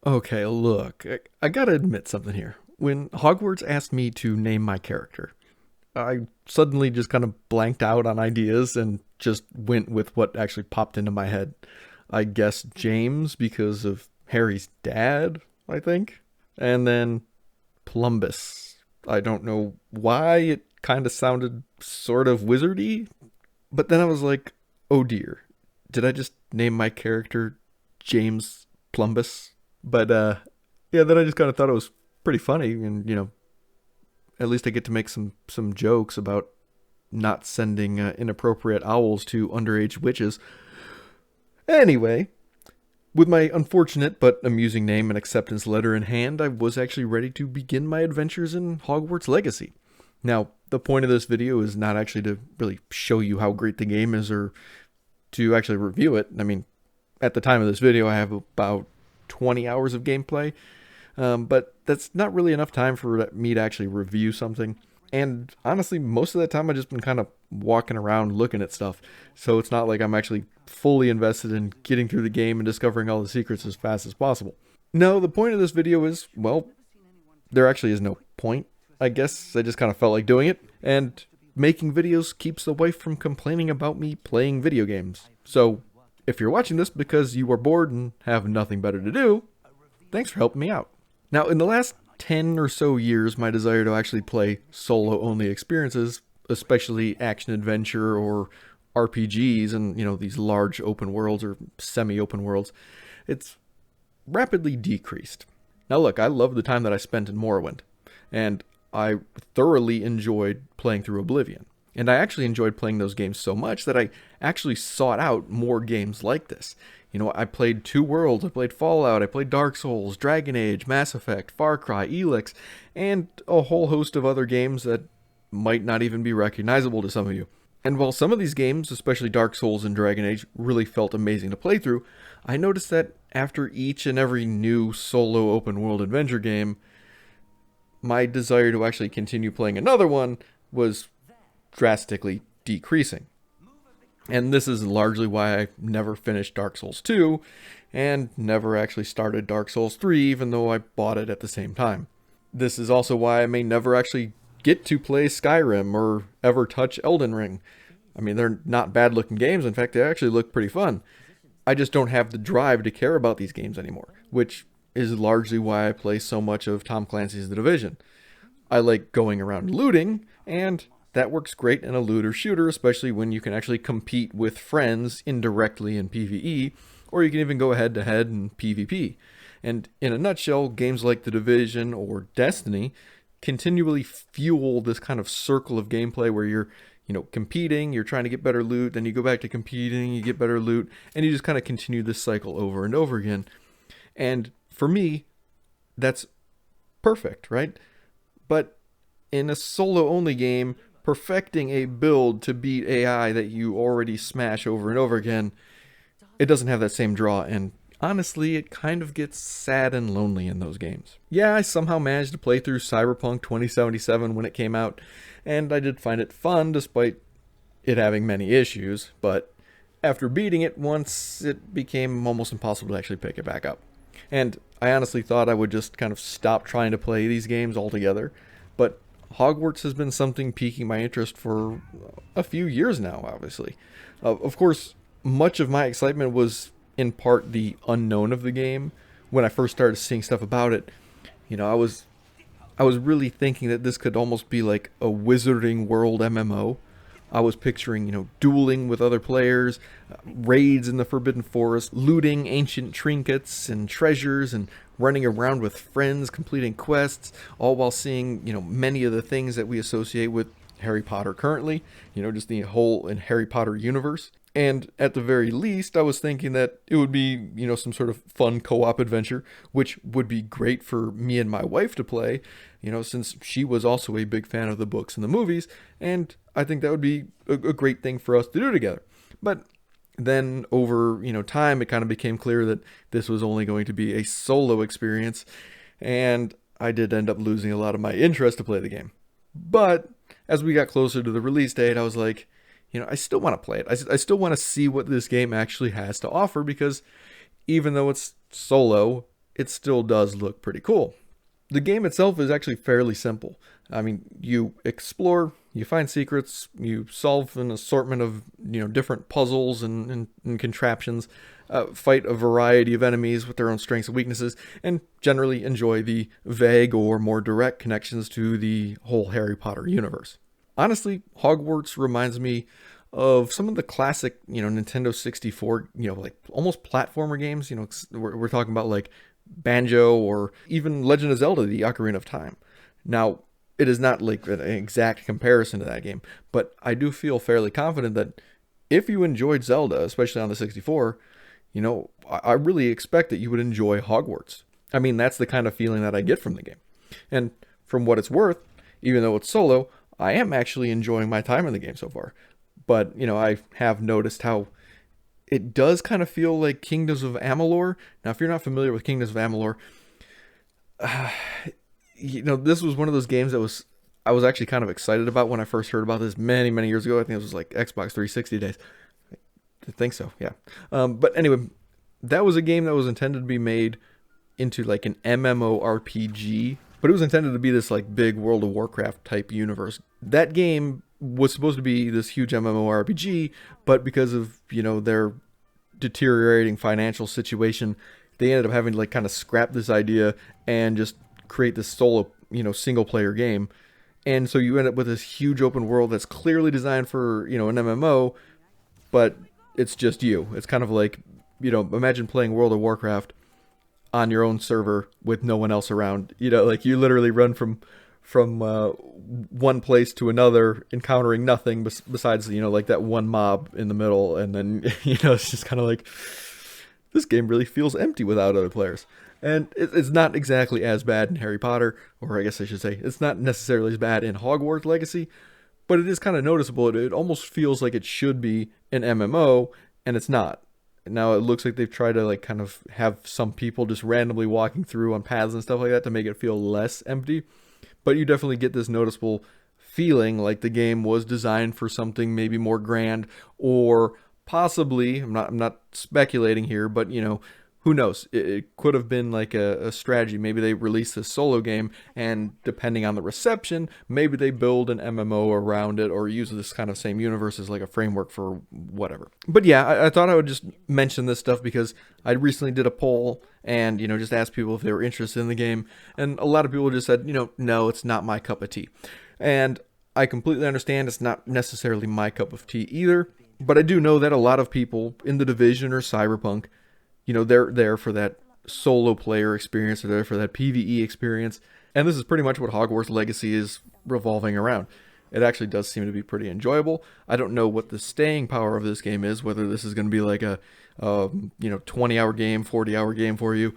Okay, look, I gotta admit something here. When Hogwarts asked me to name my character, I suddenly just kind of blanked out on ideas and just went with what actually popped into my head. I guess James because of Harry's dad, I think. And then Plumbus. I don't know why it kind of sounded sort of wizardy, but then I was like, oh dear, did I just name my character James Plumbus? But yeah, then I just kind of thought it was pretty funny, and at least I get to make some jokes about not sending inappropriate owls to underage witches. Anyway, with my unfortunate but amusing name and acceptance letter in hand, I was actually ready to begin my adventures in Hogwarts Legacy. Now, the point of this video is not actually to really show you how great the game is or to actually review it. I mean, at the time of this video, I have about 20 hours of gameplay, but that's not really enough time for me to actually review something. And honestly, most of the time I've just been kind of walking around looking at stuff. So it's not like I'm actually fully invested in getting through the game and discovering all the secrets as fast as possible. No, the point of this video is, well, there actually is no point. I guess I just kind of felt like doing it. And making videos keeps the wife from complaining about me playing video games. So if you're watching this because you are bored and have nothing better to do, thanks for helping me out. Now, in the last 10 or so years, my desire to actually play solo-only experiences, especially action-adventure or RPGs and, these large open worlds or semi-open worlds, it's rapidly decreased. Now look, I love the time that I spent in Morrowind, and I thoroughly enjoyed playing through Oblivion. And I actually enjoyed playing those games so much that I actually sought out more games like this. I played Two Worlds, I played Fallout, I played Dark Souls, Dragon Age, Mass Effect, Far Cry, Elex, and a whole host of other games that might not even be recognizable to some of you. And while some of these games, especially Dark Souls and Dragon Age, really felt amazing to play through, I noticed that after each and every new solo open world adventure game, my desire to actually continue playing another one was drastically decreasing. And this is largely why I never finished Dark Souls 2 and never actually started Dark Souls 3 even though I bought it at the same time. This is also why I may never actually get to play Skyrim or ever touch Elden Ring. I mean, they're not bad looking games. In fact, they actually look pretty fun. I just don't have the drive to care about these games anymore, which is largely why I play so much of Tom Clancy's The Division. I like going around looting, and that works great in a looter shooter, especially when you can actually compete with friends indirectly in PvE, or you can even go head to head in PvP. And in a nutshell, games like The Division or Destiny continually fuel this kind of circle of gameplay where you're, competing, you're trying to get better loot, then you go back to competing, you get better loot, and you just kind of continue this cycle over and over again. And for me, that's perfect, right? But in a solo-only game, perfecting a build to beat AI that you already smash over and over again, it doesn't have that same draw, and honestly, it kind of gets sad and lonely in those games. Yeah, I somehow managed to play through Cyberpunk 2077 when it came out, and I did find it fun despite it having many issues, but after beating it once, it became almost impossible to actually pick it back up. And I honestly thought I would just kind of stop trying to play these games altogether, but Hogwarts has been something piquing my interest for a few years now, obviously. Of course, much of my excitement was in part the unknown of the game. When I first started seeing stuff about it, I was really thinking that this could almost be like a Wizarding World MMO. I was picturing, dueling with other players, raids in the Forbidden Forest, looting ancient trinkets and treasures, and running around with friends, completing quests, all while seeing, many of the things that we associate with Harry Potter currently, just the whole in Harry Potter universe. And at the very least, I was thinking that it would be, some sort of fun co-op adventure, which would be great for me and my wife to play, since she was also a big fan of the books and the movies, and I think that would be a great thing for us to do together. But then over, time, it kind of became clear that this was only going to be a solo experience, and I did end up losing a lot of my interest to play the game. But as we got closer to the release date, I was like, I still want to play it. I still want to see what this game actually has to offer, because even though it's solo, it still does look pretty cool. The game itself is actually fairly simple. I mean, you explore, you find secrets, you solve an assortment of different puzzles and contraptions, fight a variety of enemies with their own strengths and weaknesses, and generally enjoy the vague or more direct connections to the whole Harry Potter universe. Honestly, Hogwarts reminds me of some of the classic, Nintendo 64, like almost platformer games. We're talking about like Banjo or even Legend of Zelda: The Ocarina of Time. Now, it is not like an exact comparison to that game, but I do feel fairly confident that if you enjoyed Zelda, especially on the 64, I really expect that you would enjoy Hogwarts. I mean, that's the kind of feeling that I get from the game. And from what it's worth, even though it's solo, I am actually enjoying my time in the game so far. But, I have noticed how it does kind of feel like Kingdoms of Amalur. Now, if you're not familiar with Kingdoms of Amalur, this was one of those games that I was actually kind of excited about when I first heard about this many, many years ago. I think it was like Xbox 360 days. I think so, yeah. But anyway, that was a game that was intended to be made into like an MMO RPG, but it was intended to be this like big World of Warcraft type universe. That game was supposed to be this huge MMORPG, but because of, their deteriorating financial situation, they ended up having to like kind of scrap this idea and just create this solo, single player game. And so you end up with this huge open world that's clearly designed for, an MMO, but it's just you. It's kind of like, imagine playing World of Warcraft on your own server with no one else around. Like you literally run from one place to another, encountering nothing besides like that one mob in the middle, and then it's just kind of like, this game really feels empty without other players. And it's not exactly as bad in Harry Potter, or I guess I should say it's not necessarily as bad in Hogwarts Legacy, but it is kind of noticeable. It almost feels like it should be an MMO, and it's not. Now it looks like they've tried to like kind of have some people just randomly walking through on paths and stuff like that to make it feel less empty. But you definitely get this noticeable feeling like the game was designed for something maybe more grand, or possibly, I'm not speculating here, but who knows? It could have been like a strategy. Maybe they release this solo game, and depending on the reception, maybe they build an MMO around it, or use this kind of same universe as like a framework for whatever. But yeah, I thought I would just mention this stuff because I recently did a poll and, just asked people if they were interested in the game. And a lot of people just said, no, it's not my cup of tea. And I completely understand it's not necessarily my cup of tea either. But I do know that a lot of people in The Division or Cyberpunk, they're there for that solo player experience, they're there for that PvE experience, and this is pretty much what Hogwarts Legacy is revolving around. It actually does seem to be pretty enjoyable. I don't know what the staying power of this game is, whether this is going to be like a 20-hour game, 40-hour game for you.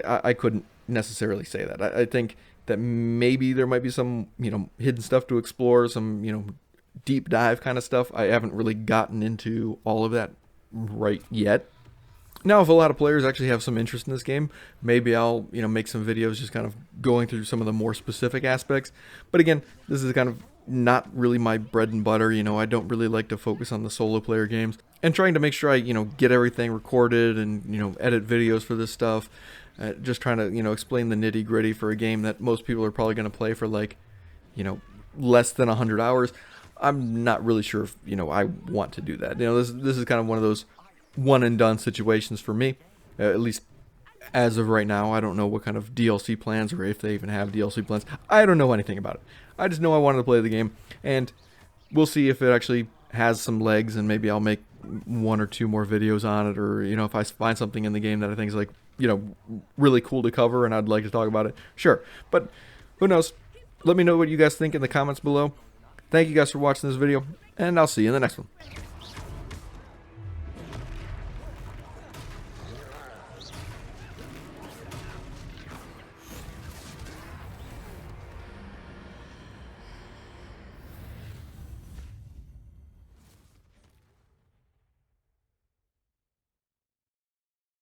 I couldn't necessarily say that. I think that maybe there might be some, hidden stuff to explore, some, deep dive kind of stuff. I haven't really gotten into all of that right yet. Now, if a lot of players actually have some interest in this game, maybe I'll, make some videos just kind of going through some of the more specific aspects. But again, this is kind of not really my bread and butter. I don't really like to focus on the solo player games. And trying to make sure I, get everything recorded and, edit videos for this stuff. Just trying to, explain the nitty gritty for a game that most people are probably going to play for like, less than 100 hours. I'm not really sure if, I want to do that. This is kind of one of those one and done situations for me, at least as of right now. I don't know what kind of DLC plans, or if they even have DLC plans. I don't know anything about it. I just know I wanted to play the game, and we'll see if it actually has some legs, and maybe I'll make one or two more videos on it, or if I find something in the game that I think is like really cool to cover and I'd like to talk about it, sure. But who knows? Let me know what you guys think in the comments below. Thank you guys for watching this video, and I'll see you in the next one.